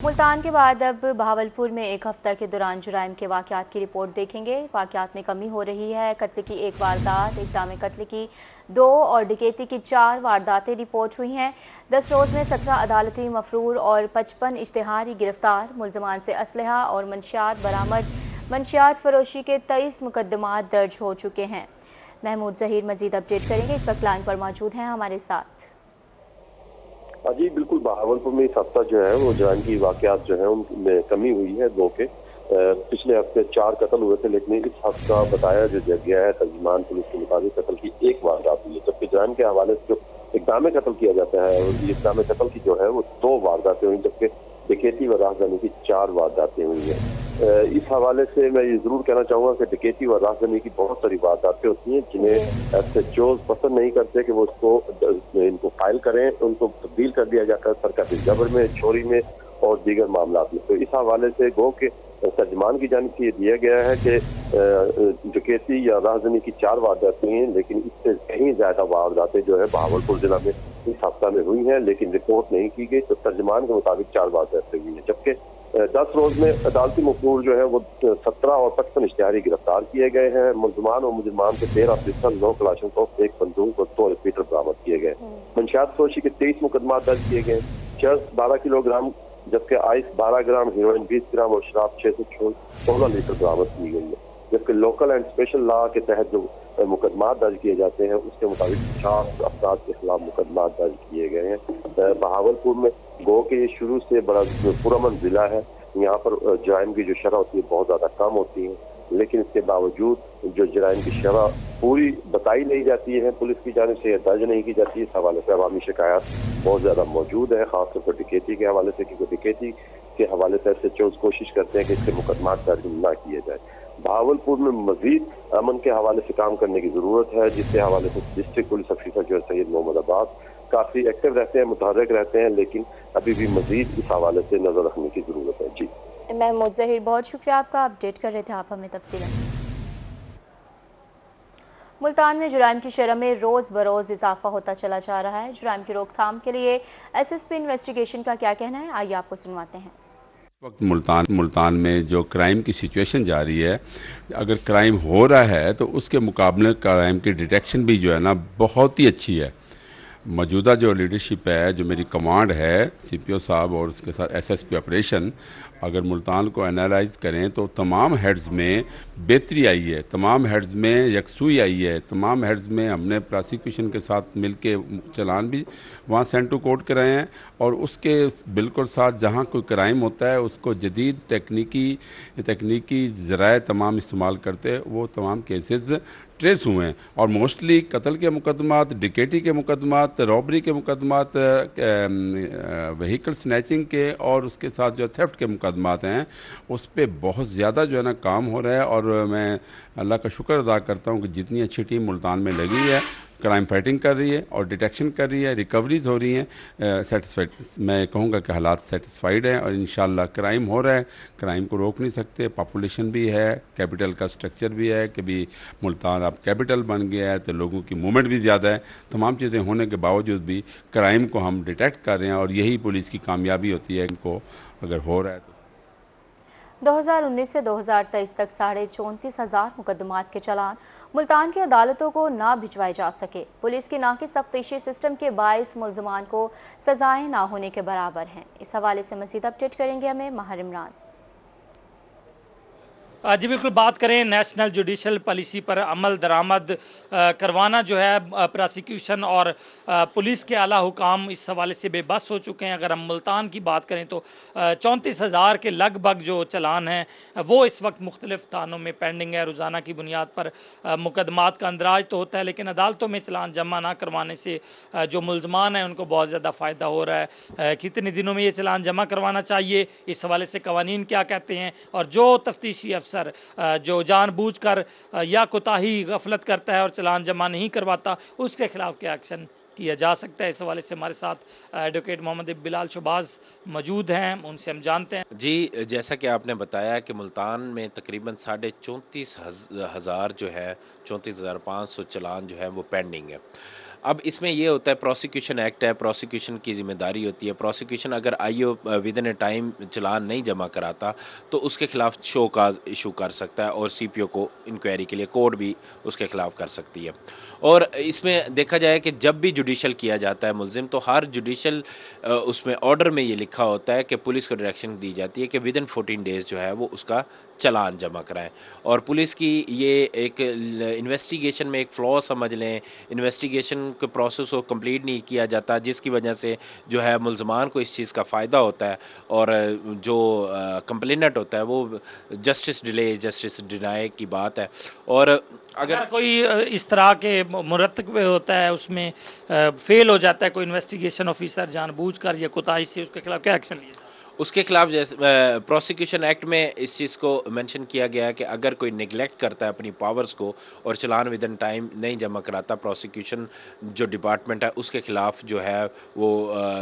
मुल्तान के बाद अब बहावलपुर में एक हफ्ता के दौरान जुराइम के वाक़यात की रिपोर्ट देखेंगे। वाक़यात में कमी हो रही है। कत्ल की 1 वारदात, इक़दाम कत्ल की 2 और डकैती की 4 वारदातें रिपोर्ट हुई हैं। 10 रोज़ में 17 अदालती मफरूर और 55 इश्तिहारी गिरफ्तार। मुल्ज़मान से असलहा और मंशियात बरामद। मंशियात फरोशी के 23 मुकदमात दर्ज हो चुके हैं। महमूद ज़हीर मजीद अपडेट करेंगे, इस वक्त लाइन पर मौजूद हैं हमारे साथ। जी बिल्कुल, बहावलपुर में इस हफ्ता जो है वो जुराइम की वाक़यात जो है उनमें कमी हुई है 2 के। पिछले हफ्ते 4 कत्ल हुए थे, लेकिन इस हफ्ता बताया जो गया है तर्जुमान पुलिस के मुताबिक कत्ल की 1 वारदात हुई है, जबकि जुराइम के हवाले से जो इक़दाम कत्ल किया जाता है और इक़दाम कत्ल की जो है वो 2 वारदातें हुई, जबकि डकैती व राहज़नी की 4 वारदातें हुई हैं। इस हवाले से मैं ये जरूर कहना चाहूँगा कि डकैती व राहज़नी की बहुत सारी वारदातें होती हैं जिन्हें एसएचओज़ पसंद नहीं करते कि वो इनको फाइल करें, उनको तब्दील कर दिया जाता है सरकत जबर में, चोरी में और दीगर मामला में। तो इस हवाले से गो के तर्जुमान की जानिब से ये दिया गया है कि डकैती या राहज़नी की 4 वारदातें हैं, लेकिन इससे कहीं ज्यादा वारदातें जो है बहावलपुर जिला में इस हफ्ता में हुई हैं, लेकिन रिपोर्ट नहीं की गई। तो तर्जुमान के मुताबिक 4 वारदातें हुई हैं, जबकि 10 रोज में अदालती मफरूर जो है वो 17 और 55 इश्तिहारी गिरफ्तार किए गए हैं। मुल्ज़मान और मुजरिमान के 13 पिस्टल, 9 क्लाशन तोप, 1 बंदूक और 2 रिपीटर बरामद किए गए। मंशियात फरोशी के 23 मुकदमा दर्ज किए गए। चर्स 12 किलोग्राम, जबकि आइस 12 ग्राम, हीरोइन 20 ग्राम और शराब 616 लीटर बरामद की गई है। जबकि लोकल एंड स्पेशल लॉ के तहत जो मुकदमा दर्ज किए जाते हैं उसके मुताबिक 50 अफराद के खिलाफ मुकदमा दर्ज किए गए हैं। बहावलपुर में गो के ये शुरू से बड़ा पुरअमन जिला है। यहाँ पर जराइम की जो शरह होती है बहुत ज्यादा कम होती है, लेकिन इसके बावजूद जो जराइम की शरह पूरी बताई नहीं जाती है, पुलिस की जानिब से दर्ज नहीं की जाती है। इस हवाले से अवामी शिकायत बहुत ज्यादा मौजूद है, खासतौर पर डकैती के हवाले से, क्योंकि डकैती के हवाले से एसएचओ कोशिश करते हैं कि इससे मुकदमा दर्ज न किए जाए। बहावलपुर में मजीद अमन के हवाले से काम करने की जरूरत है, जिसके हवाले से डिस्ट्रिक्ट पुलिस अफसर जो है सैयद मोहम्मद अब्बास काफी एक्टिव रहते हैं, मुतहर्रिक रहते हैं, लेकिन अभी भी मजीद इस हवाले से नजर रखने की जरूरत है। जी महमूद ज़हीर, बहुत शुक्रिया आपका, अपडेट कर रहे थे आप हमें तफसीलन। मुल्तान में जुराइम की शरह में रोज बरोज इजाफा होता चला जा रहा है। जुराइम की रोकथाम के लिए एसएसपी इन्वेस्टिगेशन का क्या कहना है, आइए आपको सुनवाते हैं। इस वक्त मुल्तान में जो क्राइम की सिचुएशन जा रही है, अगर क्राइम हो रहा है तो उसके मुकाबले क्राइम की डिटेक्शन भी जो है ना बहुत ही अच्छी है। मौजूदा जो लीडरशिप है, जो मेरी कमांड है, सीपीओ साहब और उसके साथ एसएसपी ऑपरेशन, अगर मुल्तान को एनालाइज करें तो तमाम हेड्स में बेहतरी आई है, तमाम हेड्स में यकसुई आई है, तमाम हेड्स में हमने प्रोसिक्यूशन के साथ मिलके चलान भी वहाँ सेंड टू कोर्ट कराए हैं, और उसके बिल्कुल साथ जहाँ कोई क्राइम होता है उसको जदीद तकनीकी ज़राए तमाम इस्तेमाल करते वो तमाम केसेस ट्रेस हुए हैं। और मोस्टली कत्ल के मुकदमात, डकैती के मुकदमात, रॉबरी के मुकदमात, व्हीकल स्नैचिंग के और उसके साथ जो थेफ्ट के मुकदमात हैं उस पर बहुत ज़्यादा जो है ना काम हो रहा है। और मैं अल्लाह का शुक्र अदा करता हूँ कि जितनी अच्छी टीम मुल्तान में लगी है, क्राइम फाइटिंग कर रही है और डिटेक्शन कर रही है, रिकवरीज हो रही हैं, सेटिस्फाइड, मैं कहूँगा कि हालात सेटिस्फाइड हैं। और इंशाल्लाह क्राइम हो रहा है, क्राइम को रोक नहीं सकते। पॉपुलेशन भी है, कैपिटल का स्ट्रक्चर भी है कि भी मुल्तान अब कैपिटल बन गया है तो लोगों की मूवमेंट भी ज़्यादा है। तमाम चीज़ें होने के बावजूद भी क्राइम को हम डिटेक्ट कर रहे हैं, और यही पुलिस की कामयाबी होती है। इनको अगर हो रहा है तो 2019 से 2023 तक 34,500 मुकदमात के चालान मुल्तान की अदालतों को ना भिजवाए जा सके। पुलिस की नाकिस तफ्तीशी सिस्टम के बायस मुल्ज़मान को सजाएं ना होने के बराबर हैं। इस हवाले से मजीद अपडेट करेंगे हमें माहिर इमरान। जी बिल्कुल, बात करें नेशनल जुडिशल पॉलिसी पर अमल दरामद करवाना जो है प्रोसिक्यूशन और पुलिस के आला हुकाम इस हवाले से बेबस हो चुके हैं। अगर हम मुल्तान की बात करें तो 34,000 के लगभग जो चलान हैं वो इस वक्त मुख्तलिफ थानों में पेंडिंग है। रोज़ाना की बुनियाद पर मुकदमात का अंदराज तो होता है, लेकिन अदालतों में चलान जमा ना करवाने से जो मुल्ज़मान हैं उनको बहुत ज़्यादा फ़ायदा हो रहा है। कितने दिनों में ये चलान जमा करवाना चाहिए, इस हवाले से कवानीन क्या कहते हैं, और जो तफ्तीशी अफसर जो जानबूझकर या कोताही गफलत करता है और चलान जमा नहीं करवाता उसके खिलाफ क्या एक्शन किया जा सकता है, इस हवाले से हमारे साथ एडवोकेट मोहम्मद बिलाल शुबाज मौजूद हैं, उनसे हम जानते हैं। जी, जैसा कि आपने बताया कि मुल्तान में तकरीबन 34,500 जो है 34,500 चलान जो है वो पेंडिंग है। اب اس میں یہ ہوتا ہے پروسیکیوشن ایکٹ ہے، پروسیکیوشن کی ذمہ داری ہوتی ہے. پروسیکیوشن اگر آئی او ود ان اے ٹائم چلان نہیں جمع کراتا تو اس کے خلاف شو کاز ایشو کر سکتا ہے اور سی پی او کو انکوائری کے لیے کورٹ بھی اس کے خلاف کر سکتی ہے. اور اس میں دیکھا جائے کہ جب بھی جوڈیشل کیا جاتا ہے ملزم تو ہر جوڈیشل اس میں آرڈر میں یہ لکھا ہوتا ہے کہ پولیس کو ڈائریکشن دی جاتی ہے کہ ود ان 14 ڈیز جو ہے وہ اس کا چلان جمع کرائیں. اور پولیس کی یہ ایک انویسٹیگیشن میں ایک فلا سمجھ لیں، انویسٹیگیشن کے پروسیس کو کمپلیٹ نہیں کیا جاتا جس کی وجہ سے جو ہے ملزمان کو اس چیز کا فائدہ ہوتا ہے اور جو کمپلیننٹ ہوتا ہے وہ جسٹس ڈیلے جسٹس ڈینائی کی بات ہے. اور اگر کوئی اس طرح کے مرتکب ہوتا ہے، اس میں فیل ہو جاتا ہے کوئی انویسٹیگیشن آفیسر جان بوجھ کر یا کوتاہی سے، اس کے خلاف کیا ایکشن لیا جائے؟ اس کے خلاف پروسیکیوشن ایکٹ میں اس چیز کو مینشن کیا گیا ہے کہ اگر کوئی نیگلیکٹ کرتا ہے اپنی پاورز کو اور چلان ود ان ٹائم نہیں جمع کراتا، پروسیکیوشن جو ڈپارٹمنٹ ہے اس کے خلاف جو ہے وہ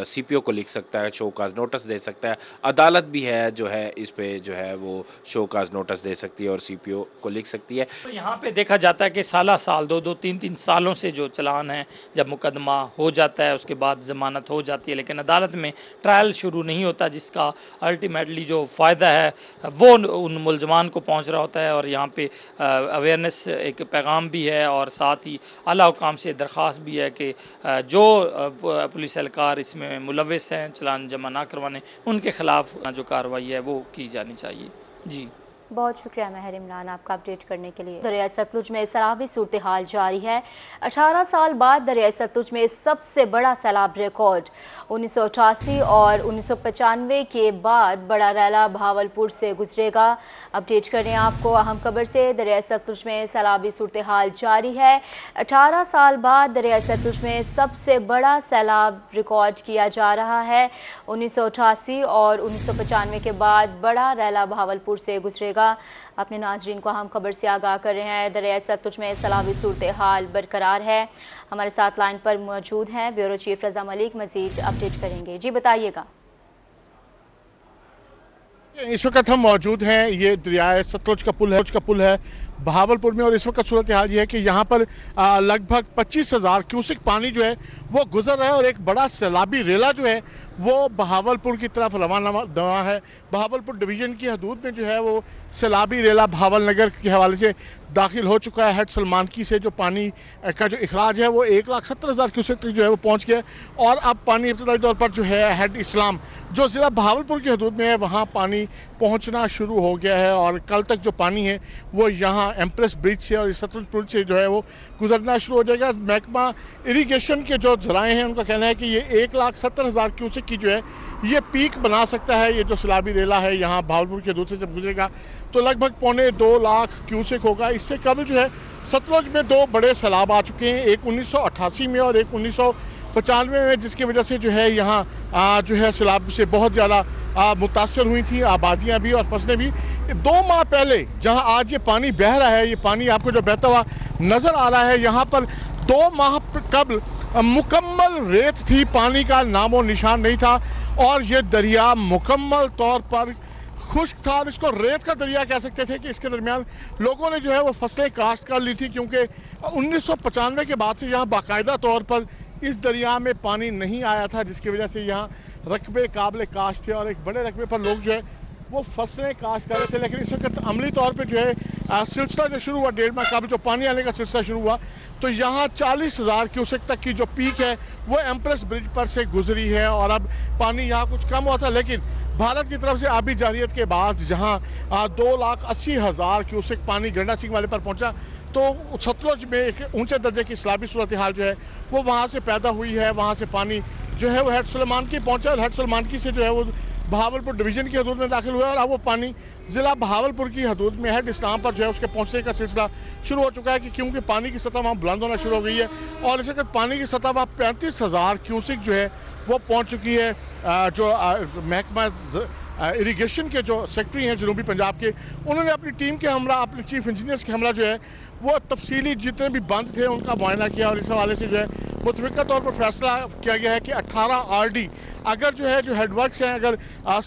سی پی او کو لکھ سکتا ہے، شو کاز نوٹس دے سکتا ہے. عدالت بھی ہے جو ہے اس پہ جو ہے وہ شو کاز نوٹس دے سکتی ہے اور سی پی او کو لکھ سکتی ہے. تو یہاں پہ دیکھا جاتا ہے کہ سالہ سال 2-3 سالوں سے جو چلان ہے، جب مقدمہ ہو جاتا ہے اس کے بعد ضمانت ہو جاتی ہے، لیکن عدالت میں ٹرائل شروع نہیں ہوتا جس کا الٹیمیٹلی جو فائدہ ہے وہ ان ملزمان کو پہنچ رہا ہوتا ہے. اور یہاں پہ اویئرنیس ایک پیغام بھی ہے اور ساتھ ہی اعلیٰ حکام سے درخواست بھی ہے کہ جو پولیس اہلکار اس میں ملوث ہیں چلان جمع نہ کروانے، ان کے خلاف جو کارروائی ہے وہ کی جانی چاہیے. جی بہت شکریہ مہر عمران آپ کا اپڈیٹ کرنے کے لیے. دریائے ستلج میں سیلابی صورتحال جاری ہے. 18 سال بعد دریائے ستلج میں سب سے بڑا سیلاب ریکارڈ. 1988 اور 1995 کے بعد بڑا ریلا بھاولپور سے گزرے گا. اپڈیٹ کریں آپ کو اہم خبر سے. دریائے ستلج میں سیلابی صورتحال جاری ہے. 18 سال بعد دریائے ستلج میں سب سے بڑا سیلاب ریکارڈ کیا جا رہا ہے. 1988 اور 1995 کے بعد بڑا ریلا بھاولپور سے گزرے گا. اپنے ناظرین کو اہم خبر سے آگاہ کر رہے ہیں. دریائے ستلج میں سیلابی صورتحال برقرار ہے. ہمارے ساتھ لائن پر موجود ہیں بیورو چیف رضا ملک، مزید اپڈیٹ کریں گے. جی بتائیے گا. اس وقت ہم موجود ہیں، یہ دریائے ستلج کا پل ہے بہاولپور میں، اور اس وقت صورتحال یہ ہے کہ یہاں پر لگ بھگ 25,000 کیوسک پانی جو ہے وہ گزر رہا ہے اور ایک بڑا سیلابی ریلا جو ہے وہ بہاولپور کی طرف روانہ ہے. بہاولپور ڈویژن کی حدود میں جو ہے وہ سیلابی ریلا بہاول نگر کے حوالے سے داخل ہو چکا ہے. ہیڈ سلمانکی سے جو پانی کا جو اخراج ہے وہ 1,70,000 کیوسک تک جو ہے وہ پہنچ گیا ہے، اور اب پانی ابتدائی طور پر جو ہے ہیڈ اسلام جو ضلع بہاولپور کی حدود میں ہے وہاں پانی پہنچنا شروع ہو گیا ہے. اور کل تک جو پانی ہے وہ یہاں ایمپریس برج سے اور ستلج پل سے جو ہے وہ گزرنا شروع ہو جائے گا. محکمہ اریگیشن کے جو ذرائع ہیں ان کا کہنا ہے کہ یہ 1,70,000 کیوسک کی جو ہے یہ پیک بنا سکتا ہے. یہ جو سیلابی ریلا ہے یہاں بہاولپور کے حدود سے جب گزرے گا تو لگ بھگ 1.25 لاکھ کیوسک ہوگا. اس سے قبل جو ہے ستلج میں 2 بڑے سیلاب آ چکے ہیں، ایک 1988 میں اور ایک 1995 میں، جس کی وجہ سے جو ہے یہاں جو ہے سیلاب سے بہت زیادہ متاثر ہوئی تھیں آبادیاں بھی اور فصلیں بھی. 2 ماہ پہلے جہاں آج یہ پانی بہہ رہا ہے، یہ پانی آپ کو جو بہتا ہوا نظر آ رہا ہے، یہاں پر 2 ماہ قبل مکمل ریت تھی، پانی کا نام و نشان نہیں تھا اور یہ دریا مکمل طور پر خشک تھا. اور اس کو ریت کا دریا کہہ سکتے تھے کہ اس کے درمیان لوگوں نے جو ہے وہ فصلیں کاشت کر لی تھی، کیونکہ 1995 کے بعد سے یہاں باقاعدہ طور پر اس دریا میں پانی نہیں آیا تھا، جس کی وجہ سے یہاں رقبے قابل کاشت تھے اور ایک بڑے رقبے پر لوگ جو ہے وہ فصلیں کاشت کر رہے تھے. لیکن اس وقت عملی طور پہ جو ہے سلسلہ جو شروع ہوا 1.5 ماہ قبل جو پانی آنے کا سلسلہ شروع ہوا تو یہاں 40,000 کیوسک تک کی جو پیک ہے وہ ایمپریس برج پر سے گزری ہے. اور اب پانی یہاں کچھ کم ہوا تھا، لیکن بھارت کی طرف سے آبی جارحیت کے بعد جہاں 2,80,000 کیوسک پانی گنڈا سنگھ والے پر پہنچا تو ستلج میں ایک اونچے درجے کی سیلابی صورتحال جو ہے وہ وہاں سے پیدا ہوئی ہے. وہاں سے پانی جو ہے وہ ہیڈ سلیمانکی پہنچا اور ہیڈ سلیمانکی سے جو ہے وہ بہاولپور ڈویژن کی حدود میں داخل ہوا اور اب وہ پانی ضلع بہاولپور کی حدود میں ہیڈ اسلام پر جو ہے اس کے پہنچنے کا سلسلہ شروع ہو چکا ہے کہ کیونکہ پانی کی سطح وہاں بلند ہونا شروع ہو گئی ہے اور اس وقت پانی کی سطح وہاں 35,000 کیوسک جو ہے وہ پہنچ چکی ہے. جو محکمہ اریگیشن کے جو سیکٹری ہیں جنوبی پنجاب کے، انہوں نے اپنی ٹیم کے ہمراہ اپنے چیف انجینئرز کے ہمراہ جو ہے وہ تفصیلی جتنے بھی بند تھے ان کا معائنہ کیا اور اس حوالے سے جو ہے متفقہ طور پر فیصلہ کیا گیا ہے کہ 18 RD اگر جو ہے جو ہیڈ ورکس ہیں اگر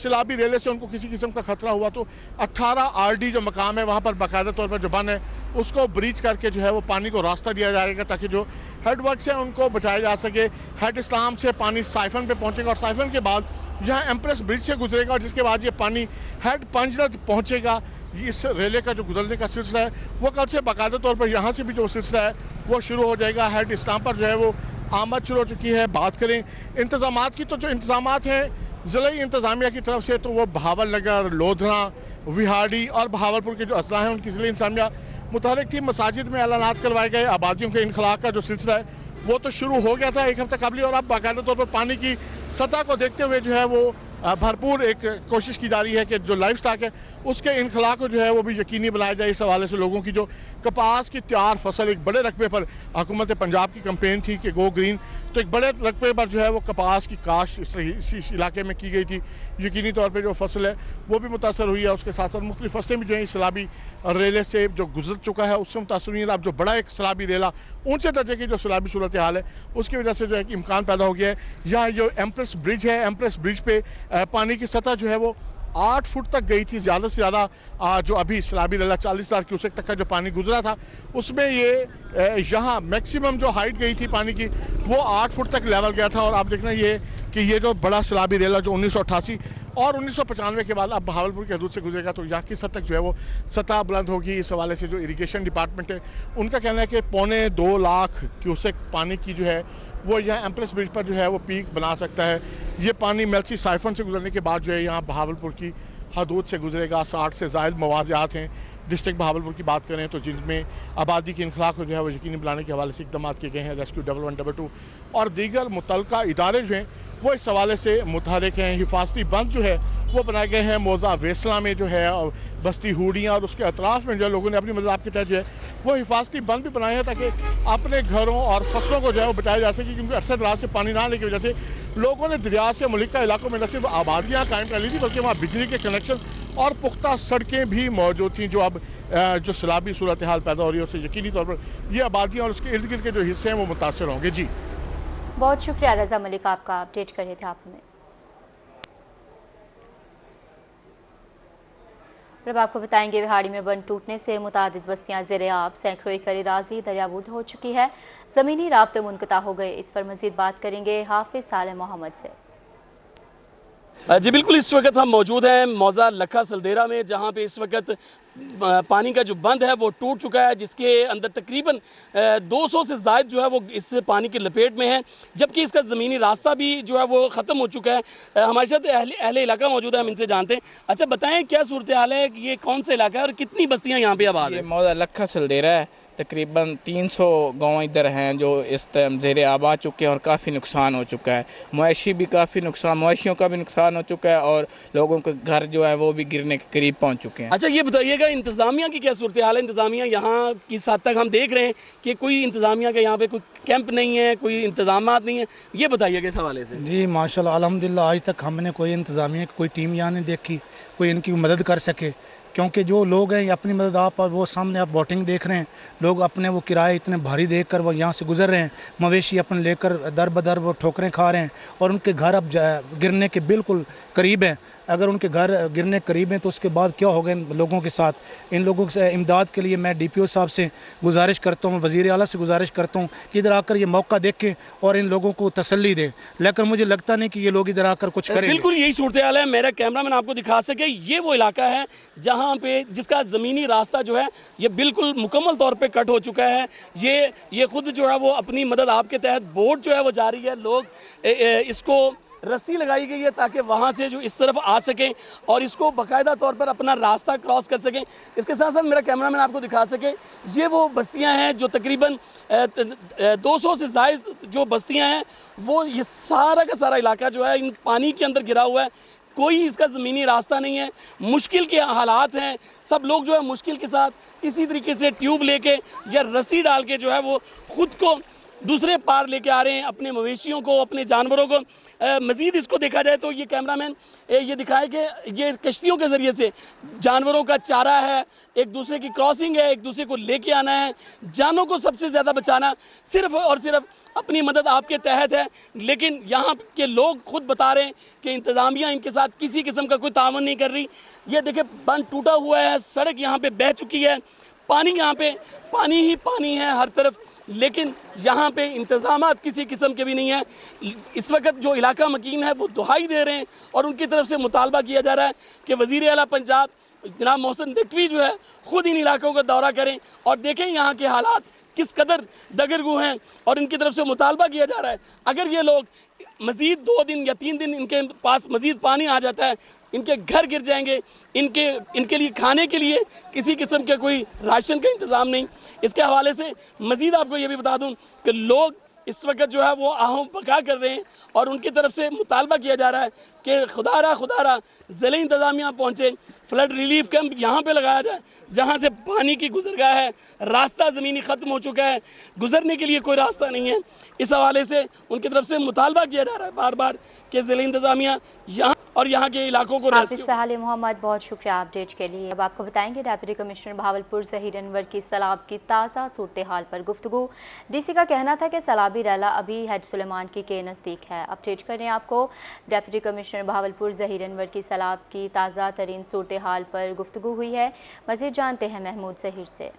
سیلابی ریلے سے ان کو کسی قسم کا خطرہ ہوا تو 18 RD جو مقام ہے وہاں پر باقاعدہ طور پر جو بند ہے اس کو بریچ کر کے جو ہے وہ پانی کو راستہ دیا جائے گا تاکہ جو हेड वर्क से उनको बचाया जा सके। हेड इस्लाम से पानी साइफन पे पहुंचेगा और साइफन के बाद यहाँ एम्प्रेस ब्रिज से गुजरेगा और जिसके बाद ये पानी हेड पंजरत पहुंचेगा। इस रेले का जो गुजरने का सिलसिला है वो कल से बाकायदा तौर पर यहाँ से भी जो सिलसिला है वो शुरू हो जाएगा। हेड इस्लाम पर जो है वो आमद शुरू हो चुकी है। बात करें इंतजामात की, तो जो इंतजामात हैं ज़िला इंतजामिया की तरफ से, तो वो बहावल नगर, लोधरा, विहाड़ी और बहावलपुर के जो अजला हैं उनकी ज़िला इंतजामिया मुतहरिक थी। मसाजिद में ऐलानात करवाए गए। आबादियों के इनखला का जो सिलसिला है वो तो शुरू हो गया था एक हफ्ता कबली, और अब बाकायदा तौर पर पानी की सतह को देखते हुए जो है वो भरपूर एक कोशिश की जा रही है कि जो लाइफ स्टॉक है उसके इनखला को जो है वो भी यकीनी बनाया जाए। इस हवाले से लोगों की जो कपास की तैयार फसल, एक बड़े रकबे पर हुकूमत पंजाब की कैंपेन थी कि गो ग्रीन, तो एक बड़े रकबे पर जो है वो कपास की काश्त इस इलाके में की गई थी। यकीनी तौर पर जो फसल है वो भी मुतासर हुई है। उसके साथ साथ मुख्तलिफ फसलें भी जो है सैलाबी रेले से जो गुजर चुका है उससे मुतासर हुई है। अब जो बड़ा एक सैलाबी रेला, ऊंचे दर्जे की जो सैलाबी सूरत हाल है उसकी वजह से जो है कि इम्कान पैदा हो गया है। यहाँ जो एम्प्रेस ब्रिज है, एम्प्रेस ब्रिज पे पानी की सतह जो है वो 8 फुट तक गई थी। ज़्यादा से ज़्यादा जो अभी सैलाबी रेला 40,000 क्यूसेक तक का जो पानी गुजरा था उसमें ये यहाँ मैक्सिमम जो हाइट गई थी पानी की वो 8 फुट तक लेवल गया था। और आप देखना ये कि ये जो बड़ा सैलाबी रेला जो 1988 और 1995 के बाद अब बहावलपुर की हदूद से गुजरेगा तो यहाँ की सतह जो है वो सतह बुलंद होगी। इस हवाले से जो इरिगेशन डिपार्टमेंट है उनका कहना है कि 2.25 लाख क्यूसेक पानी की जो है वो यहाँ एम्प्रेस ब्रिज पर जो है वो पीक बना सकता है। ये पानी मेल्सी साइफन से गुजरने के बाद जो है यहाँ बहावलपुर की हदूद से गुजरेगा। 60 से ज़ायद मवाज़ियात हैं डिस्ट्रिक्ट बहावलपुर की बात करें तो जिनमें आबादी के इंखला को जो है वो यकीनी बनाने के हवाले से इकदाम किए गए हैं। रेस्क्यू 11122 और दीगर मुतल्लिका इदारे जो हैं वो इस हवाले से मुतहरिक हैं। हिफाजती बंद जो है वो बनाए गए हैं मौजा वेसला में जो है और बस्ती हूड़ियाँ और उसके अतराफ में जो है लोगों ने अपनी मदद के तहत जो है वो हिफाजती बंद भी बनाए हैं ताकि अपने घरों और फसलों को जो है वो बचाया जा सके। क्योंकि अरसे दराज से पानी ना आने की वजह से लोगों ने दरिया से मुल्का इलाकों में न सिर्फ आबादियाँ कायम कर ली थी बल्कि वहाँ बिजली के कनेक्शन और पुख्ता सड़कें भी मौजूद थी। जो अब जो सैलाबी सूरत हाल पैदा हो रही है उससे यकीनी तौर पर ये आबादियाँ और उसके इर्द गिर्द के जो हिस्से हैं वो मुतासर होंगे। जी बहुत शुक्रिया रजा मलिक, आपका अपडेट कर रहे थे आप हमें। अब आपको बताएंगे विहाड़ी में बंद टूटने से मुतादिद बस्तियां ज़ेर-ए-आब, सैकड़ों एकड़ अराज़ी दरियाबूद हो चुकी है, ज़मीनी राब्ते मुनक़ता हो गए। इस पर मज़ीद बात करेंगे हाफिज सालेह मोहम्मद से। जी बिल्कुल, इस वक्त हम मौजूद हैं मौजा लखा सलदेरा में जहां पे इस वक्त पानी का जो बंद है वो टूट चुका है, जिसके अंदर तकरीबन 200 से ज़ायद जो है वो इस पानी की लपेट में है, जबकि इसका ज़मीनी रास्ता भी जो है वो ख़त्म हो चुका है। हमारे साथ अहले इलाका मौजूद है, हम इनसे जानते हैं। अच्छा बताएं क्या सूरत हाल है, ये कौन सा इलाका है और कितनी बस्तियाँ यहाँ पे आबाद है? मौजा लखा सलदेरा है, तकरीबन 300 गाँव इधर हैं जो इस टाइम ज़ेर आब आ चुके हैं और काफ़ी नुकसान हो चुका है। मवेशी भी काफ़ी नुकसान, मवेशियों का भी नुकसान हो चुका है और लोगों के घर जो है वो भी गिरने के करीब पहुंच चुके हैं। अच्छा ये बताइएगा इंतज़ामिया की क्या सूरत हाल है? इंतज़ामिया यहाँ किस हद तक हम देख रहे हैं कि कोई इंतज़ामिया का यहाँ पे कोई कैंप नहीं है, कोई इंतजामात नहीं है, ये बताइएगा इस हवाले से। जी माशाल्लाह अल्हम्दुलिल्लाह, आज तक हमने कोई इंतज़ामिया की कोई टीम यहाँ नहीं देखी, कोई इनकी मदद कर सके। क्योंकि जो लोग हैं अपनी मदद आप वो सामने आप बोटिंग देख रहे हैं, लोग अपने वो किराए इतने भारी देखकर वो यहाँ से गुजर रहे हैं, मवेशी अपने लेकर दर बदर वो ठोकरें खा रहे हैं और उनके घर अब गिरने के बिल्कुल करीब हैं। अगर उनके घर गिरने करीब हैं तो उसके बाद क्या होगा इन लोगों के साथ। इन लोगों से इमदाद के लिए मैं DPO साहब से गुजारिश करता हूँ, वज़ीर आला से गुजारिश करता हूँ कि इधर आकर ये मौका देखें और इन लोगों को तसल्ली दें, लेकिन मुझे लगता नहीं कि ये लोग इधर आकर कुछ करेंगे। बिल्कुल यही सूरत हाल है, मेरा कैमरामैन आपको दिखा सके, ये वो इलाका है जहाँ पे जिसका ज़मीनी रास्ता जो है ये बिल्कुल मुकम्मल तौर पर कट हो चुका है। ये खुद जो है वो अपनी मदद आपके तहत बोट जो है वो जारी है, लोग इसको रस्सी लगाई गई है ताकि वहां से जो इस तरफ आ सकें और इसको बाकायदा तौर पर अपना रास्ता क्रॉस कर सकें। इसके साथ साथ मेरा कैमरामैन आपको दिखा सके, ये वो बस्तियां हैं जो तकरीबन 200 से ज़ायद जो बस्तियां हैं वो ये सारा का सारा इलाका जो है इन पानी के अंदर गिरा हुआ है, कोई इसका ज़मीनी रास्ता नहीं है, मुश्किल के हालात हैं। सब लोग जो है मुश्किल के साथ इसी तरीके से ट्यूब लेके या रस्सी डाल के जो है वो खुद को दूसरे पार लेके आ रहे हैं, अपने मवेशियों को, अपने जानवरों को। मजीद इसको देखा जाए तो ये कैमरामैन ये दिखाए कि ये कश्तियों के ज़रिए से जानवरों का चारा है, एक दूसरे की क्रॉसिंग है, एक दूसरे को लेके आना है, जानों को सबसे ज़्यादा बचाना सिर्फ और सिर्फ अपनी मदद आपके तहत है। लेकिन यहाँ के लोग खुद बता रहे हैं कि इंतज़ामिया इनके साथ किसी किस्म का कोई तावन नहीं कर रही। ये देखें बंद टूटा हुआ है, सड़क यहाँ पे बह चुकी है, पानी यहाँ पे पानी ही पानी है हर तरफ। لیکن یہاں پہ انتظامات کسی قسم کے بھی نہیں ہیں۔ اس وقت جو علاقہ مکین ہے وہ دہائی دے رہے ہیں اور ان کی طرف سے مطالبہ کیا جا رہا ہے کہ وزیر اعلیٰ پنجاب جناب محسن نقوی جو ہے خود ان علاقوں کا دورہ کریں اور دیکھیں یہاں کے حالات کس قدر دگرگو ہیں، اور ان کی طرف سے مطالبہ کیا جا رہا ہے اگر یہ لوگ مزید 2 دن یا 3 دن ان کے پاس مزید پانی آ جاتا ہے، ان کے گھر گر جائیں گے، ان کے لیے کھانے کے لیے کسی قسم کے کوئی راشن کا انتظام نہیں۔ اس کے حوالے سے مزید آپ کو یہ بھی بتا دوں کہ لوگ اس وقت جو ہے وہ آہوں بکا کر رہے ہیں اور ان کی طرف سے مطالبہ کیا جا رہا ہے کہ خدا را ضلعی انتظامیہ پہنچے، فلڈ ریلیف کیمپ یہاں پہ لگایا جائے جہاں سے پانی کی گزرگاہ ہے، راستہ زمینی ختم ہو چکا ہے، گزرنے کے لیے کوئی راستہ نہیں ہے۔ اس حوالے سے ان کی طرف سے مطالبہ کیا جا رہا ہے بار بار کہ ضلعی انتظامیہ یہاں اور یہاں کے علاقوں کو حافظ سہل محمد، بہت شکریہ اپڈیٹ کے لیے۔ اب آپ کو بتائیں گے ڈپٹی کمشنر بہاولپور ظہیر انور کی سیلاب کی تازہ صورتحال پر گفتگو۔ ڈی سی کا کہنا تھا کہ سیلابی ریلا ابھی ہیڈ سلیمان کے نزدیک ہے۔ اپڈیٹ کریں آپ کو ڈپٹی کمشنر بہاولپور ظہیر انور کی سیلاب کی تازہ ترین صورتحال پر گفتگو ہوئی ہے۔ مزید جانتے ہیں محمود ظہیر سے۔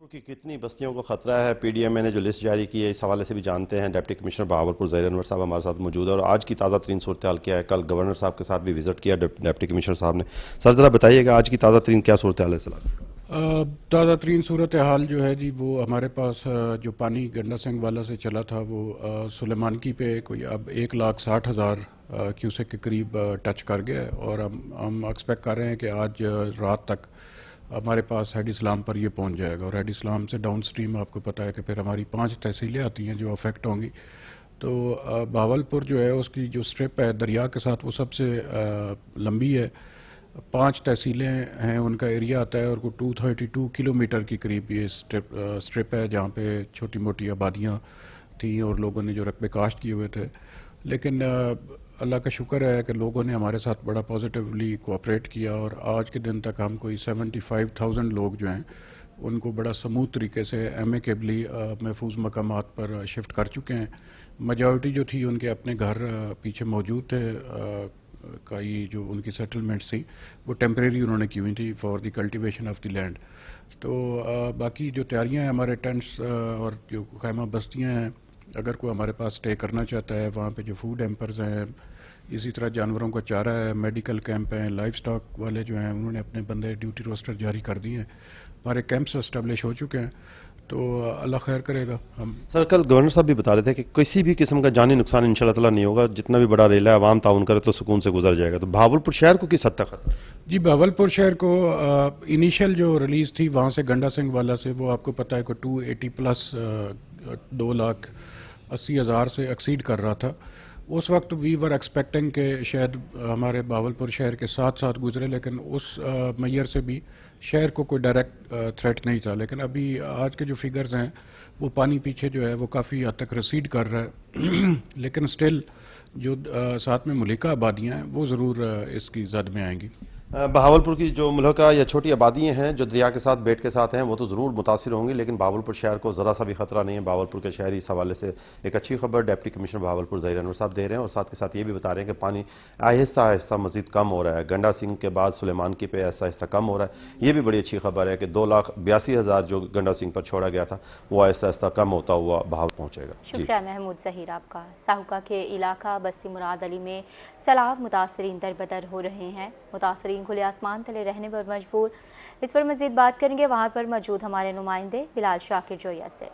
کی کتنی بستیوں کو خطرہ ہے، پی ڈی ایم اے نے جو لسٹ جاری کی ہے اس حوالے سے بھی جانتے ہیں۔ ڈپٹی کمشنر بہاولپور ظہیر انور صاحب ہمارے ساتھ موجود ہے اور آج کی تازہ ترین صورتحال کیا ہے؟ کل گورنر صاحب کے ساتھ بھی وزٹ کیا ڈپٹی کمشنر صاحب نے، سر ذرا بتائیے گا آج کی تازہ ترین کیا صورتحال ہے؟ تازہ ترین صورتحال جو ہے جی وہ ہمارے پاس جو پانی گنڈا سنگھ والا سے چلا تھا وہ سلیمانکی پہ کوئی اب 1,60,000 کیوسیک کے قریب ٹچ کر گیا ہے اور ہم ایکسپیکٹ کر رہے ہیں کہ آج رات تک ہمارے پاس ہیڈ اسلام پر یہ پہنچ جائے گا اور ہیڈ اسلام سے ڈاؤن سٹریم آپ کو پتہ ہے کہ پھر ہماری 5 تحصیلیں آتی ہیں جو افیکٹ ہوں گی۔ تو بہاولپور جو ہے اس کی جو سٹرپ ہے دریا کے ساتھ وہ سب سے لمبی ہے، 5 تحصیلیں ہیں ان کا ایریا آتا ہے اور کوئی 232 کلومیٹر کی قریب یہ سٹرپ ہے جہاں پہ چھوٹی موٹی آبادیاں تھیں اور لوگوں نے جو رقبے کاشت کیے ہوئے تھے، لیکن اللہ کا شکر ہے کہ لوگوں نے ہمارے ساتھ بڑا پازیٹیولی کوآپریٹ کیا اور آج کے دن تک ہم کوئی 75,000 لوگ جو ہیں ان کو بڑا سموتھ طریقے سے ایمیکیبلی محفوظ مقامات پر شفٹ کر چکے ہیں۔ میجورٹی جو تھی ان کے اپنے گھر پیچھے موجود تھے، کئی جو ان کی سیٹلمنٹس تھی وہ ٹیمپریری انہوں نے کی ہوئی تھی for the cultivation of the land. تو باقی جو تیاریاں ہیں ہمارے ٹینٹس اور جو خیمہ بستیاں ہیں، اگر کوئی ہمارے پاس اسٹے کرنا چاہتا ہے وہاں پہ جو فوڈ ہیمپرز ہیں، اسی طرح جانوروں کا چارہ ہے، میڈیکل کیمپ ہیں، لائف سٹاک والے جو ہیں انہوں نے اپنے بندے ڈیوٹی روسٹر جاری کر دیے ہیں، ہمارے کیمپس اسٹیبلش ہو چکے ہیں، تو اللہ خیر کرے گا۔ ہم سر کل گورنر صاحب بھی بتا رہے تھے کہ کسی بھی قسم کا جانی نقصان انشاءاللہ تعالیٰ نہیں ہوگا، جتنا بھی بڑا ریلا ہے عوام تعاون کرے تو سکون سے گزر جائے گا، تو بہاولپور شہر کو کس حد تک خطرہ؟ جی بہاولپور شہر کو انیشیل جو ریلیز تھی وہاں سے گنڈا سنگھ والا سے وہ آپ کو پتہ ہے کہ 280+ 2,80,000 سے ایکسیڈ کر رہا تھا، اس وقت وی ور ایکسپیکٹنگ کہ شاید ہمارے بہاولپور شہر کے ساتھ گزرے، لیکن اس میئر سے بھی شہر کو کوئی ڈائریکٹ تھریٹ نہیں تھا، لیکن ابھی آج کے جو فگرز ہیں وہ پانی پیچھے جو ہے وہ کافی حد تک ریسیڈ کر رہا ہے، لیکن سٹل جو ساتھ میں ملکہ آبادیاں ہیں وہ ضرور اس کی زد میں آئیں گی۔ بہاولپور کی جو ملکہ یا چھوٹی آبادیاں ہیں جو دریا کے ساتھ بیٹ کے ساتھ ہیں وہ تو ضرور متاثر ہوں گی، لیکن بہاولپور شہر کو ذرا سا بھی خطرہ نہیں ہے۔ بہاولپور کے شہری اس حوالے سے ایک اچھی خبر ڈپٹی کمشنر بہاولپور ظہیر انور صاحب دے رہے ہیں اور ساتھ کے ساتھ یہ بھی بتا رہے ہیں کہ پانی آہستہ آہستہ مزید کم ہو رہا ہے، گنڈا سنگھ کے بعد سلیمانکی پہ آہستہ آہستہ کم ہو رہا ہے۔ یہ بھی بڑی اچھی خبر ہے کہ 2,82,000 جو گنڈا سنگھ پر چھوڑا گیا تھا وہ آہستہ آہستہ کم ہوتا ہوا بہاول پہنچے گا۔ شکریہ محمود ظہیر آپ کا۔ ساہوکا کے علاقہ بستی مراد علی میں سیلاب متاثرین در بدر ہو رہے ہیں، متاثرین کھلے آسمان تلے رہنے پر مجبور۔ اس پر مزید بات کریں گے وہاں پر موجود ہمارے نمائندے بلال شاکر جویا سے۔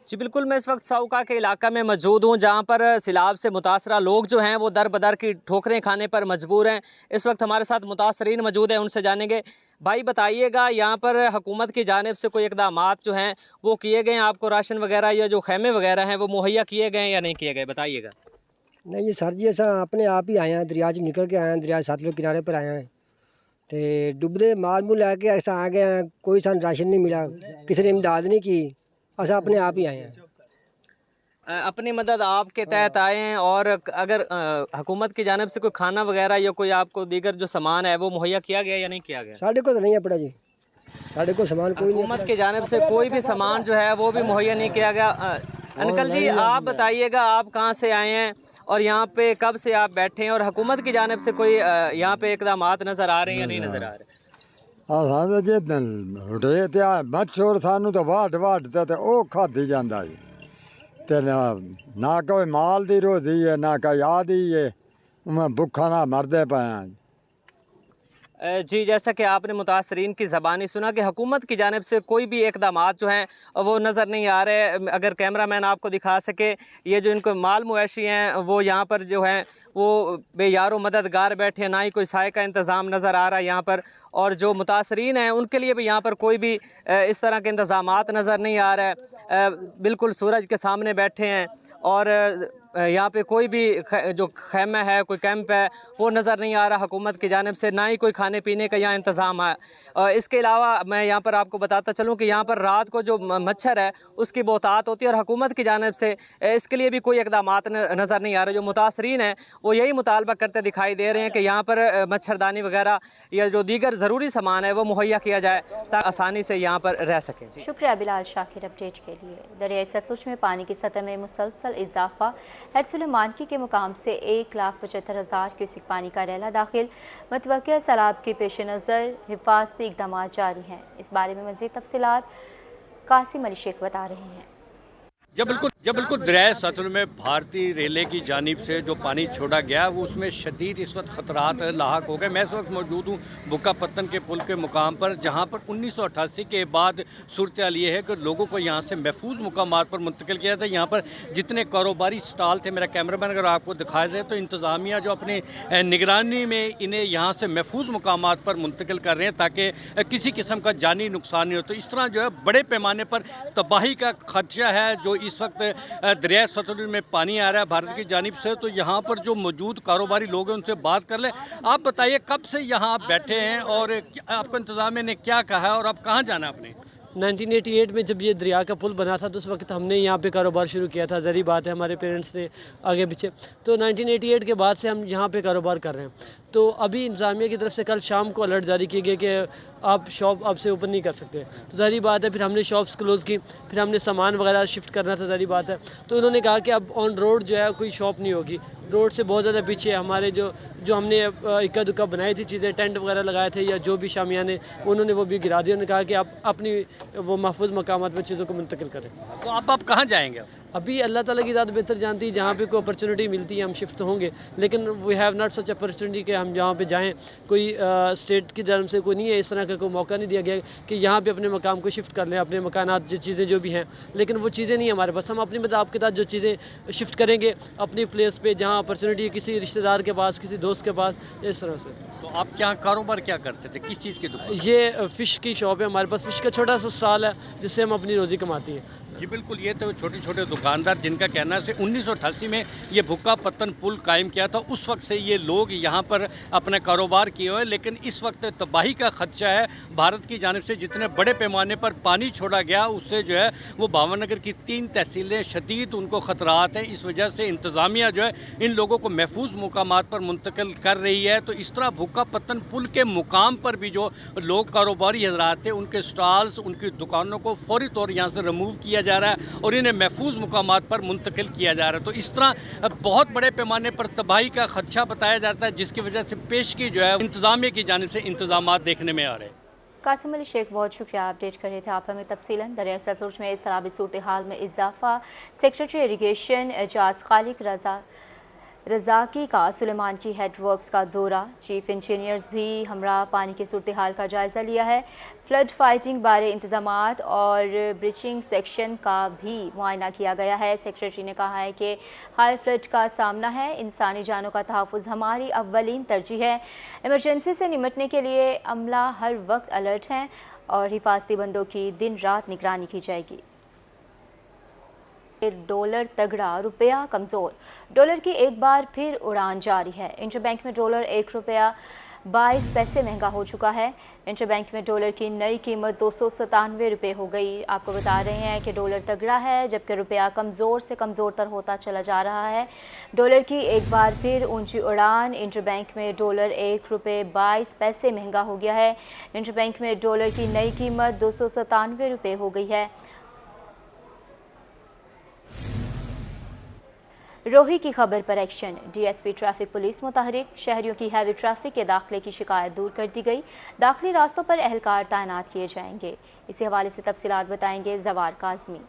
جی بالکل، میں اس وقت ساہوکا کے علاقہ میں موجود ہوں جہاں پر سیلاب سے متاثرہ لوگ جو ہیں وہ در بدر کی ٹھوکریں کھانے پر مجبور ہیں۔ اس وقت ہمارے ساتھ متاثرین موجود ہیں، ان سے جانیں گے۔ بھائی بتائیے گا یہاں پر حکومت کی جانب سے کوئی اقدامات جو ہیں وہ کیے گئے ہیں؟ آپ کو راشن وغیرہ یا جو خیمے وغیرہ ہیں وہ مہیا کیے گئے ہیں یا نہیں کیے گئے؟ بتائیے گا۔ نہیں جی سر جی، ایسا اپنے آپ ہی آئے ہیں، دریا سے نکل کے آئے ہیں، دریا ساتلو کنارے پر آئے ہیں، تو ڈبدے مال مول لے کے ایسا آ گئے ہیں، کوئی سان راشن نہیں ملا، کسی نے امداد نہیں کی، ایسا اپنے آپ ہی آئے ہیں۔ اپنی مدد آپ کے تحت آئے ہیں، اور اگر حکومت کی جانب سے کوئی کھانا وغیرہ یا کوئی آپ کو دیگر جو سامان ہے وہ مہیا کیا گیا یا نہیں کیا گیا؟ ساڑھے کو تو نہیں ہے پڑا جی، ساڑھے کو سامان کوئی نہیں۔ حکومت کی جانب سے کوئی بھی سامان جو ہے وہ بھی مہیا نہیں کیا گیا۔ انکل جی آپ بتائیے گا آپ کہاں سے آئے ہیں اور یہاں پہ کب سے آپ بیٹھے ہیں، اور حکومت کی جانب سے کوئی یہاں پہ اقدامات نظر آ رہے ہیں یا نہیں نظر آ رہے؟ ਅਸਾਂ ਜੇ ਰੇ ਤੇ ਮੱਛਰ ਸਾਨੂੰ ਤਾਂ ਵਾਟ ਤੇ ਉਹ ਖਾਧੀ ਜਾਂਦਾ ਜੀ ਤੇ ਨਾ ਕੋਈ ਮਾਲ ਦੀ ਰੋਜ਼ੀ ਹੈ ਨਾ ਕੋਈ ਆਦੀ ਹੈ मैं भुखा ना मरदे पाए। जी, जैसा कि आपने मुतासरीन की ज़बानी सुना कि हुकूमत की जानिब से कोई भी इक़दामात जो हैं वो नज़र नहीं आ रहे। अगर कैमरामैन आपको दिखा सके, ये जो इनको माल मवेशी हैं वो यहाँ पर जो हैं वो बेयारो मददगार बैठे हैं, ना ही कोई साए का इंतज़ाम नज़र आ रहा है यहाँ पर। और जो मुतासरीन हैं उनके लिए भी यहाँ पर कोई भी इस तरह के इंतज़ामात नज़र नहीं आ रहा है। बिल्कुल सूरज के सामने बैठे हैं और यहाँ पे कोई भी जो खैमा है, कोई कैंप है वो नज़र नहीं आ रहा हुकूमत की जानिब से, ना ही कोई खाने पीने का यहाँ इंतज़ाम है। इसके अलावा मैं यहाँ पर आपको बताता चलूँ कि यहाँ पर रात को जो मच्छर है उसकी बहुतात होती है और हुकूमत की जानिब से इसके लिए भी कोई इक़दामात नज़र नहीं आ रहे। जो मुतासरीन हैं वो यही मुतालबा करते दिखाई दे रहे हैं कि यहाँ पर मच्छरदानी वगैरह या जो दीगर ज़रूरी सामान है वो मुहैया किया जाए ताकि आसानी से यहाँ पर रह सकें। शुक्रिया बिलाल शाकिर अपडेट के लिए। दरियाई सतलुज में पानी की सतह में मुसलसल इजाफा, हेड सुलेमानकी के मुकाम से 1,75,000 क्यूसिक पानी का रैला दाखिल। मुतवक्किया सैलाब के पेश नज़र हिफाजती इक़दामात जारी हैं। इस बारे में मज़ीद तफसीलात कासिम अली शेख बता रहे हैं। जब बिल्कुल दरियाए सतलुज में भारतीय रेलवे की जानिब से जो पानी छोड़ा गया वो उसमें शदीद इस वक्त ख़तरात लाहक हो गए। मैं इस वक्त मौजूद हूँ बुक्का पत्तन के पुल के मुकाम पर, जहाँ पर 1988 के बाद सूरत हाल ये है कि लोगों को यहाँ से महफूज मुकामात पर मुंतकिल किया था। यहाँ पर जितने कारोबारी स्टॉल थे, मेरा कैमरामैन अगर आपको दिखाया जाए तो इंतज़ामिया जो अपनी निगरानी में इन्हें यहाँ से महफूज मुकामात पर मुंतकिल कर रहे हैं ताकि किसी किस्म का जानी नुकसान नहीं हो। तो इस तरह जो है बड़े पैमाने पर तबाही का खदशा है जो इस वक्त दरियाए सतलुज में पानी आ रहा है भारत की जानिब से। तो यहाँ पर जो मौजूद कारोबारी लोग हैं उनसे बात कर लें। आप बताइए कब से यहाँ आप बैठे हैं और आपको इंतज़ामिया ने क्या कहा है और आप कहाँ जाना आपने? 1988 में जब ये दरिया का पुल बना था तो उस वक्त हमने यहाँ पे कारोबार शुरू किया था। ज़री बात है, हमारे पेरेंट्स ने आगे पीछे, तो 1988 के बाद से हम यहाँ पे कारोबार कर रहे हैं। तो अभी इंतज़ामिया की तरफ से कल शाम को अलर्ट जारी किए गए कि आप शॉप अब से ओपन नहीं कर सकते। तो ज़ाहिर बात है फिर हमने शॉप्स क्लोज़ की, फिर हमने सामान वगैरह शिफ्ट करना था, ज़ाहिर बात है। तो उन्होंने कहा कि अब ऑन रोड जो है कोई शॉप नहीं होगी, रोड से बहुत ज़्यादा पीछे हमारे जो हमने इक्का दुक्का बनाई थी चीज़ें, टेंट वगैरह लगाए थे या जो भी शामियाने, उन्होंने वो भी गिरा दिया। उन्होंने कहा कि आप अपनी वो महफूज मकामात में चीज़ों को मुंतकिल करें। तो आप कहाँ जाएंगे? अभी अल्लाह ताला की ज़ात बेहतर जानती है, जहाँ पे कोई अपॉर्चुनिटी मिलती है हम शिफ्ट होंगे, लेकिन we have not such opportunity कि हम जहाँ पे जाएं। कोई स्टेट की तरफ से कोई नहीं है, इस तरह का कोई मौका नहीं दिया गया कि यहाँ पे अपने मकाम को शिफ्ट कर लें, अपने मकानात जो चीज़ें जो भी हैं, लेकिन वो चीज़ें नहीं हमारे पास। हम अपनी मतलब आपके साथ जो चीज़ें शिफ्ट करेंगे अपनी प्लेस पे जहाँ अपॉर्चुनिटी किसी रिश्तेदार के पास, किसी दोस्त के पास, इस तरह से। तो आप क्या कारोबार क्या करते थे, किस चीज़ की दुकान? ये फ़िश की शॉप है हमारे पास, फ़िश का छोटा सा स्टॉल है जिससे हम अपनी रोज़ी कमाती हैं। जी बिल्कुल, ये तो छोटे छोटे दुकानदार जिनका कहना है 1988 में ये बुक्का पत्तन पुल कायम किया था, उस वक्त से ये लोग यहाँ पर अपना कारोबार किए हुए हैं। लेकिन इस वक्त तबाही का खदशा है भारत की जानिब से। जितने बड़े पैमाने पर पानी छोड़ा गया उससे जो है वो भावनगर की 3 तहसीलें शदीद उनको ख़तरात हैं। इस वजह से इंतज़ामिया जो है इन लोगों को महफूज मुकामात पर मुंतकिल कर रही है। तो इस तरह बुक्का पत्तन पुल के मुकाम पर भी जो लोग कारोबारी हजरात थे उनके स्टॉल्स, उनकी दुकानों को फौरी तौर यहाँ से रिमूव किया जा रहा है और इन्हें महफूज मुकामात पर मुंतकिल किया जा रहा है। तो इस तरह बहुत बड़े पैमाने पर तबाही का खदशा बताया जाता है, जिसकी वजह से पेशगी जो है इंतज़ामिया की जानिब से इंतजामात देखने में आ रहे हैं। कासिम अली शेख बहुत शुक्रिया, अपडेट कर रहे थे आप हमें तफसीलन। दरिया सतलुज में सैलाबी सूरत हाल में इजाफा, सेक्रेटरी इरीगेशन एजाज खालिक रज़ाकी का सुलेमान की हेड वर्क्स का दौरा, चीफ इंजीनियर्स भी हमरा पानी की सूरत हाल का जायज़ा लिया है। फ्लड फाइटिंग बारे इंतज़ामात और ब्रीचिंग सेक्शन का भी मुआयना किया गया है। सेक्रेटरी ने कहा है कि हाई फ्लड का सामना है, इंसानी जानों का तहफ़्फ़ुज़ हमारी अव्वलीन तरजीह है। इमरजेंसी से निपटने के लिए अमला हर वक्त अलर्ट हैं और हिफाजती बंदों की दिन रात निगरानी की जाएगी। डॉलर तगड़ा, रुपया कमज़ोर। डॉलर की एक बार फिर उड़ान जारी है। इंटरबैंक में डॉलर 1 रुपया 22 पैसे महंगा हो चुका है। इंटरबैंक में डॉलर की नई कीमत 297 रुपये हो गई। आपको बता रहे हैं कि डॉलर तगड़ा है जबकि रुपया कमज़ोर से कमज़ोर तर होता चला जा रहा है। डॉलर की एक बार फिर ऊंची उड़ान। इंटरबैंक में डॉलर 1 रुपये 22 पैसे महंगा हो गया है। इंटरबैंक में डॉलर की नई कीमत 297 रुपये हो गई है। रोही की खबर पर एक्शन। डीएसपी ट्रैफिक पुलिस मुतहरिक। शहरियों की हैवी ट्रैफिक के दाखिले की शिकायत दूर कर दी गई। दाखिली रास्तों पर एहलकार तैनात किए जाएंगे। इसी हवाले से तफसीलात बताएंगे जवार काज़मी।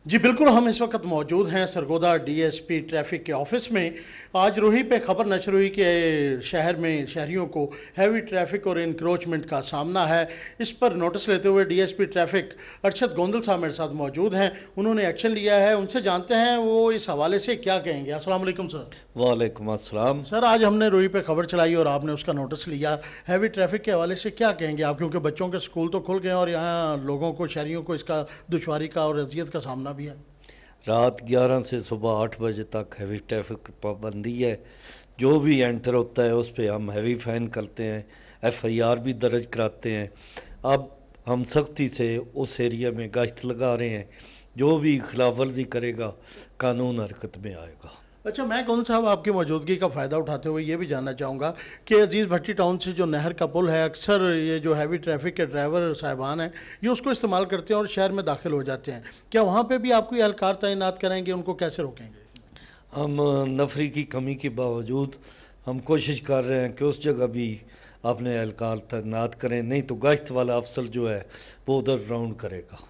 जी बिल्कुल, हम इस वक्त मौजूद हैं सरगोदा डीएसपी ट्रैफिक के ऑफिस में। आज रोही पे खबर नशर हुई कि शहर में शहरियों को हैवी ट्रैफिक और इंक्रोचमेंट का सामना है। इस पर नोटिस लेते हुए डीएसपी ट्रैफिक अरशद गोंदल साहब मेरे साथ मौजूद हैं। उन्होंने एक्शन लिया है, उनसे जानते हैं वो इस हवाले से क्या कहेंगे। अस्सलाम वालेकुम सर। वालेकुम अस्सलाम। सर, आज हमने रोही पे खबर चलाई और आपने उसका नोटिस लिया। हैवी ट्रैफिक के हवाले से क्या कहेंगे आप, क्योंकि बच्चों के स्कूल तो खुल गए और यहाँ लोगों को, शहरियों को इसका दुश्वारी का और अजियत का सामना भी है। रात 11 से सुबह 8 बजे तक हैवी ट्रैफिक की पाबंदी है। जो भी एंटर होता है उस पर हम हैवी फाइन करते हैं, एफआईआर भी दर्ज कराते हैं। अब हम सख्ती से उस एरिया में गश्त लगा रहे हैं। जो भी खिलाफ वर्जी करेगा कानून हरकत में आएगा। अच्छा, मैं गोंदल साहब आपकी मौजूदगी का फ़ायदा उठाते हुए ये भी जानना चाहूँगा कि अजीज़ भट्टी टाउन से जो नहर का पुल है, अक्सर ये जो हैवी ट्रैफिक के ड्राइवर साहिबान हैं ये उसको इस्तेमाल करते हैं और शहर में दाखिल हो जाते हैं। क्या वहाँ पे भी आपको एहलकार तैनात करेंगे, उनको कैसे रोकेंगे? हम नफरी की कमी के बावजूद हम कोशिश कर रहे हैं कि उस जगह भी अपने एहलकार तैनात करें, नहीं तो गश्त वाला अफसर जो है वो उधर राउंड करेगा।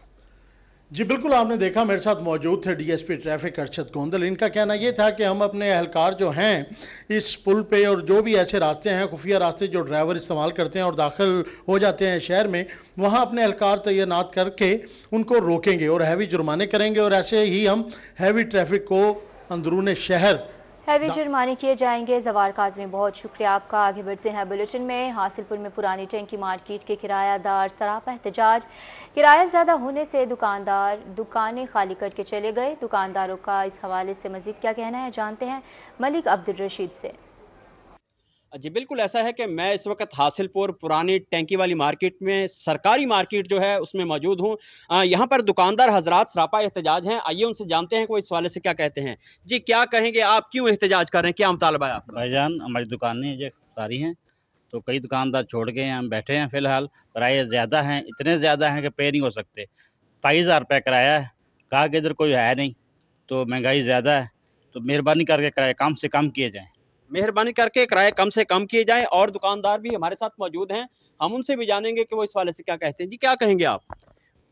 जी बिल्कुल, आपने देखा मेरे साथ मौजूद थे डीएसपी ट्रैफिक अरशद गोंदल। इनका कहना यह था कि हम अपने एहलकार जो हैं इस पुल पे और जो भी ऐसे रास्ते हैं, खुफिया रास्ते जो ड्राइवर इस्तेमाल करते हैं और दाखिल हो जाते हैं शहर में, वहाँ अपने एहलकार तैनात करके उनको रोकेंगे और हैवी जुर्माने करेंगे और ऐसे ही हम हैवी ट्रैफिक को अंदरूने शहर हैवी जुर्माने किए जाएंगे। जवार काज़मी, बहुत शुक्रिया आपका। आगे बढ़ते हैं बुलेटिन में। हासिलपुर में पुरानी टैंकी मार्केट के किरायादार सरापा एहतजाज। किराया ज़्यादा होने से दुकानदार दुकानें खाली करके चले गए। दुकानदारों का इस हवाले से मजीद क्या कहना है, जानते हैं मलिक अब्दुल रशीद से। जी बिल्कुल, ऐसा है कि मैं इस वक्त हासिलपुर पुरानी टैंकी वाली मार्केट में, सरकारी मार्केट जो है उसमें मौजूद हूँ। यहाँ पर दुकानदार हजरात सरापा एहतजाज हैं। आइए उनसे जानते हैं कि वो इस वाले से क्या कहते हैं। जी क्या कहेंगे आप, क्यों एहतजाज कर रहे हैं, क्या मुतालबा है आपका? भाईजान, हमारी दुकानें जो सारी हैं तो कई दुकानदार छोड़ गए हैं, हम बैठे हैं फिलहाल। किराए ज़्यादा हैं, इतने ज़्यादा हैं कि पे नहीं हो सकते। 22,000 रुपये किराया है। कहा कि इधर कोई है नहीं तो महंगाई ज़्यादा है, तो मेहरबानी करके किराए कम से कम किए जाएँ। मेहरबानी करके किराए कम से कम किए जाएं। और दुकानदार भी हमारे साथ मौजूद हैं, हम उनसे भी जानेंगे कि वो इस वाले से क्या कहते हैं। जी क्या कहेंगे आप?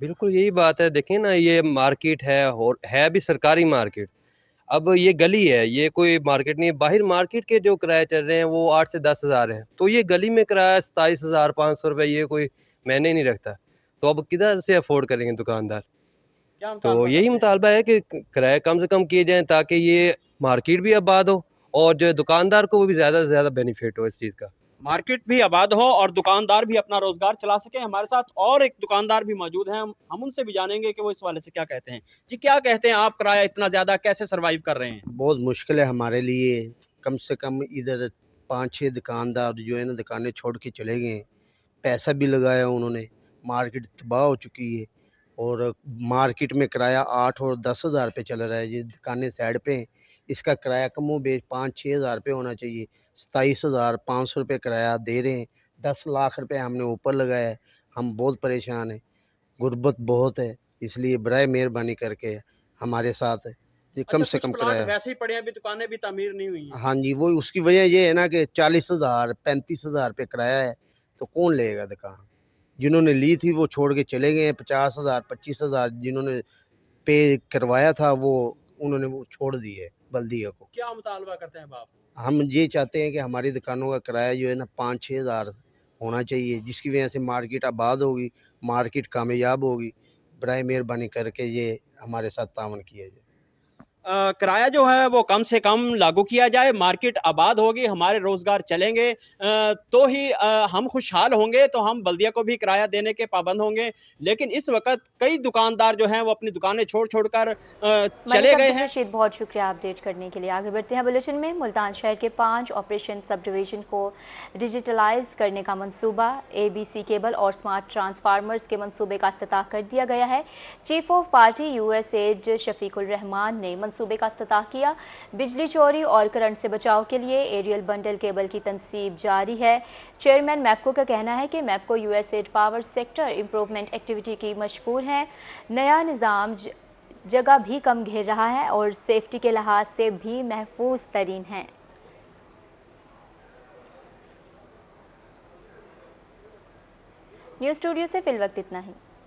बिल्कुल यही बात है। देखिए ना, ये मार्केट है और है भी सरकारी मार्केट। अब ये गली है, ये कोई मार्केट नहीं है। बाहर मार्केट के जो किराए चल रहे हैं वो 8 से 10,000 है, तो ये गली में किराया 27,500 रुपये, ये कोई मैंने नहीं रखता। तो अब किधर से अफोर्ड करेंगे दुकानदार? तो यही मुतालबा है कि किराए कम से कम किए जाएं ताकि ये मार्केट भी आबाद हो और जो दुकानदार को भी ज़्यादा से ज़्यादा बेनिफिट हो इस चीज़ का। मार्केट भी आबाद हो और दुकानदार भी अपना रोजगार चला सके। हमारे साथ और एक दुकानदार भी मौजूद हैं, हम उनसे भी जानेंगे कि वो इस वाले से क्या कहते हैं। जी क्या कहते हैं आप, किराया इतना ज़्यादा कैसे सर्वाइव कर रहे हैं? बहुत मुश्किल है हमारे लिए। कम से कम इधर 5-6 दुकानदार जो है ना दुकानें छोड़ के चले गए हैं। पैसा भी लगाया उन्होंने, मार्केट तबाह हो चुकी है और मार्केट में किराया 8 और 10,000 रुपये चल रहा है। ये दुकानें साइड पे हैं, इसका किराया कमो बेच 5-6 हज़ार रुपये होना चाहिए। 27,500 रुपये किराया दे रहे हैं। 10 लाख रुपए हमने ऊपर लगाया है। हम बहुत परेशान हैं, गुर्बत बहुत है, इसलिए बराए मेहरबानी करके हमारे साथ ये कम से कम किराया। वैसे ही पड़े हैं, अभी दुकानें भी तामीर नहीं हुई हैं। हाँ जी, वो उसकी वजह ये है ना कि 40,000 35,000 रुपये किराया है, तो कौन लेगा दुकान? जिन्होंने ली थी वो छोड़ के चले गए हैं। 50,000 25,000 जिन्होंने पे करवाया था वो उन्होंने वो छोड़ दी है बल्दिया को। क्या मुतालबा करते हैं आप? हम ये चाहते हैं कि हमारी दुकानों का किराया जो है ना 5-6 हज़ार होना चाहिए, जिसकी वजह से मार्केट आबाद होगी, मार्केट कामयाब होगी। बराए मेहरबानी करके ये हमारे साथ तावन किया जाए। किराया जो है वो कम से कम लागू किया जाए, मार्केट आबाद होगी, हमारे रोजगार चलेंगे तो ही हम खुशहाल होंगे, तो हम बल्दिया को भी किराया देने के पाबंद होंगे। लेकिन इस वक्त कई दुकानदार जो हैं वो अपनी दुकानें छोड़ कर चले गए हैं। बहुत शुक्रिया अपडेट करने के लिए। आगे बढ़ते हैं बुलेटिन में। मुल्तान शहर के 5 ऑपरेशन सब डिवीजन को डिजिटलाइज करने का मंसूबा, ABC केबल और स्मार्ट ट्रांसफार्मर्स के मंसूबे का इफ्तिताह कर दिया गया है। Chief of party USAID Shafiqur Rahman ने मंसूबे का इफ्तिताह किया। बिजली चोरी और करंट से बचाव के लिए एरियल बंडल केबल की तनसीब जारी है। चेयरमैन मैपको का कहना है कि MEPCO USAID power sector improvement activity की मशहूर है। नया निज़ाम जगह भी कम घेर रहा है और सेफ्टी के लिहाज से भी महफूज तरीन है। न्यूज़ स्टूडियो से फिल वक्त इतना ही।